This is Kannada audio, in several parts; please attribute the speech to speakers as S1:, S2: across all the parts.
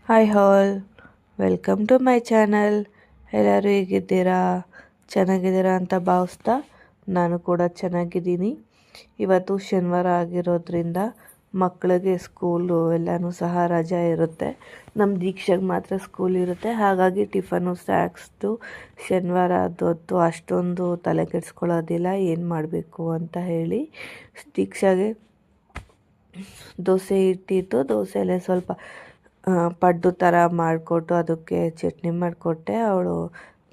S1: Hi all, welcome to my channel. ಎಲ್ಲರೂ ಹೇಗಿದ್ದೀರಾ? ಚೆನ್ನಾಗಿದ್ದೀರಾ ಅಂತ ಭಾವಿಸ್ತಾ ನಾನು ಕೂಡ ಚೆನ್ನಾಗಿದ್ದೀನಿ. ಇವತ್ತು ಶನಿವಾರ ಆಗಿರೋದ್ರಿಂದ ಮಕ್ಕಳಿಗೆ ಸ್ಕೂಲು ಎಲ್ಲನೂ ಸಹ ರಜೆ ಇರುತ್ತೆ. ನಮ್ಮ ದೀಕ್ಷೆಗೆ ಮಾತ್ರ ಸ್ಕೂಲ್ ಇರುತ್ತೆ. ಹಾಗಾಗಿ ಟಿಫನು ಸ್ನ್ಯಾಕ್ಸ್ದು ಶನಿವಾರ ಅದೊತ್ತು ಅಷ್ಟೊಂದು ತಲೆ ಕೆಡಿಸ್ಕೊಳ್ಳೋದಿಲ್ಲ ಏನು ಮಾಡಬೇಕು ಅಂತ ಹೇಳಿ. ದೀಕ್ಷೆಗೆ ದೋಸೆ ಇಟ್ಟಿದ್ದು, ದೋಸೆಯಲ್ಲೇ ಸ್ವಲ್ಪ ಪಡ್ಡು ಥರ ಮಾಡಿಕೊಟ್ಟು ಅದಕ್ಕೆ ಚಟ್ನಿ ಮಾಡಿಕೊಟ್ಟೆ. ಅವಳು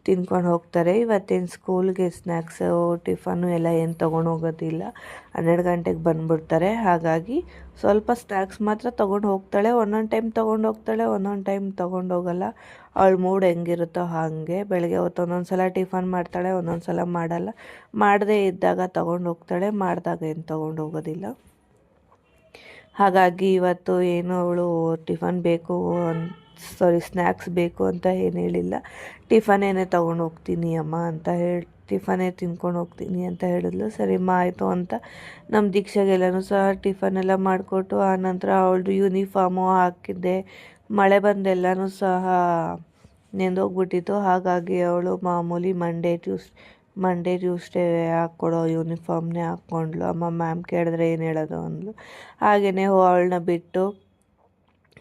S1: ತಿನ್ಕೊಂಡು ಹೋಗ್ತಾರೆ. ಇವತ್ತೇನು ಸ್ಕೂಲ್ಗೆ ಸ್ನ್ಯಾಕ್ಸು ಟಿಫನು ಎಲ್ಲ ಏನು ತೊಗೊಂಡು ಹೋಗೋದಿಲ್ಲ. 12 ಗಂಟೆಗೆ ಬಂದುಬಿಡ್ತಾರೆ. ಹಾಗಾಗಿ ಸ್ವಲ್ಪ ಸ್ನ್ಯಾಕ್ಸ್ ಮಾತ್ರ ತೊಗೊಂಡು ಹೋಗ್ತಾಳೆ. ಒಂದೊಂದು ಟೈಮ್ ತೊಗೊಂಡು ಹೋಗ್ತಾಳೆ, ಒಂದೊಂದು ಟೈಮ್ ತೊಗೊಂಡು ಹೋಗಲ್ಲ. ಅವಳ ಮೂಡ್ ಹೆಂಗಿರುತ್ತೋ ಹಾಗೆ. ಬೆಳಗ್ಗೆ ಹೊತ್ತು ಒಂದೊಂದು ಸಲ ಟಿಫನ್ ಮಾಡ್ತಾಳೆ, ಒಂದೊಂದು ಸಲ ಮಾಡಲ್ಲ. ಮಾಡದೇ ಇದ್ದಾಗ ತೊಗೊಂಡು ಹೋಗ್ತಾಳೆ, ಮಾಡಿದಾಗ ಏನು ತೊಗೊಂಡು ಹೋಗೋದಿಲ್ಲ. ಹಾಗಾಗಿ ಇವತ್ತು ಏನು ಅವಳು ಟಿಫನ್ ಬೇಕು ಸ್ನ್ಯಾಕ್ಸ್ ಬೇಕು ಅಂತ ಏನು ಹೇಳಿಲ್ಲ. ಟಿಫನೇನೆ ತೊಗೊಂಡು ಹೋಗ್ತೀನಿ ಅಮ್ಮ ಅಂತ ಟಿಫನೇ ತಿನ್ಕೊಂಡು ಹೋಗ್ತೀನಿ ಅಂತ ಹೇಳಿದ್ಲು. ಸರಿಮ್ಮ ಆಯಿತು ಅಂತ ನಮ್ಮ ದೀಕ್ಷೆಗೆಲ್ಲನೂ ಸಹ ಟಿಫನೆಲ್ಲ ಮಾಡಿಕೊಟ್ಟು ಆನಂತರ ಅವಳದು ಯೂನಿಫಾರ್ಮು ಹಾಕಿದ್ದೆ. ಮಳೆ ಬಂದೆಲ್ಲನೂ ಸಹ ನೆಂದೋಗ್ಬಿಟ್ಟಿತ್ತು. ಹಾಗಾಗಿ ಅವಳು ಮಾಮೂಲಿ ಮಂಡೇ ಟ್ಯೂಸ್ಡೇ ಹಾಕ್ಕೊಡೋ ಯೂನಿಫಾರ್ಮ್ನೇ ಹಾಕ್ಕೊಂಡ್ಳು. ಅಮ್ಮ ಮ್ಯಾಮ್ ಕೇಳಿದ್ರೆ ಏನು ಹೇಳೋದು ಅಂದ್ಲು. ಹಾಗೆಯೇ ಅವಳನ್ನ ಬಿಟ್ಟು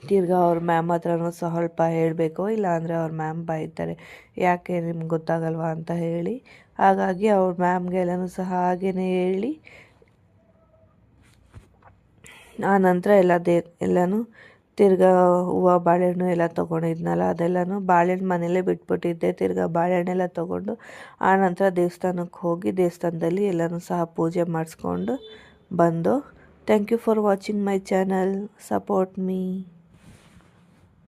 S1: ತಿರ್ಗಾ ಅವ್ರ ಮ್ಯಾಮ್ ಹತ್ರನೂ ಸ್ವಲ್ಪ ಹೇಳಬೇಕು, ಇಲ್ಲಾಂದರೆ ಅವ್ರ ಮ್ಯಾಮ್ ಬೈತಾರೆ, ಯಾಕೆ ನಿಮ್ಗೆ ಗೊತ್ತಾಗಲ್ವಾ ಅಂತ ಹೇಳಿ. ಹಾಗಾಗಿ ಅವ್ರ ಮ್ಯಾಮ್ಗೆಲ್ಲನೂ ಸಹ ಹಾಗೆಯೇ ಹೇಳಿ ಆ ನಂತರ ಎಲ್ಲನೂ ತಿರ್ಗಾ ಹೂವು ಬಾಳೆಹಣ್ಣು ಎಲ್ಲ ತೊಗೊಂಡಿದ್ನಲ್ಲ ಅದೆಲ್ಲನೂ ಬಾಳೆಹಣ್ಣು ಮನೇಲೇ ಬಿಟ್ಬಿಟ್ಟಿದ್ದೆ. ತಿರ್ಗಾ ಬಾಳೆಹಣ್ಣೆಲ್ಲ ತೊಗೊಂಡು ಆನಂತರ ದೇವಸ್ಥಾನಕ್ಕೆ ಹೋಗಿ ದೇವಸ್ಥಾನದಲ್ಲಿ ಎಲ್ಲನೂ ಸಹ ಪೂಜೆ ಮಾಡಿಸ್ಕೊಂಡು ಬಂದು. Thank you for watching my channel. Support me.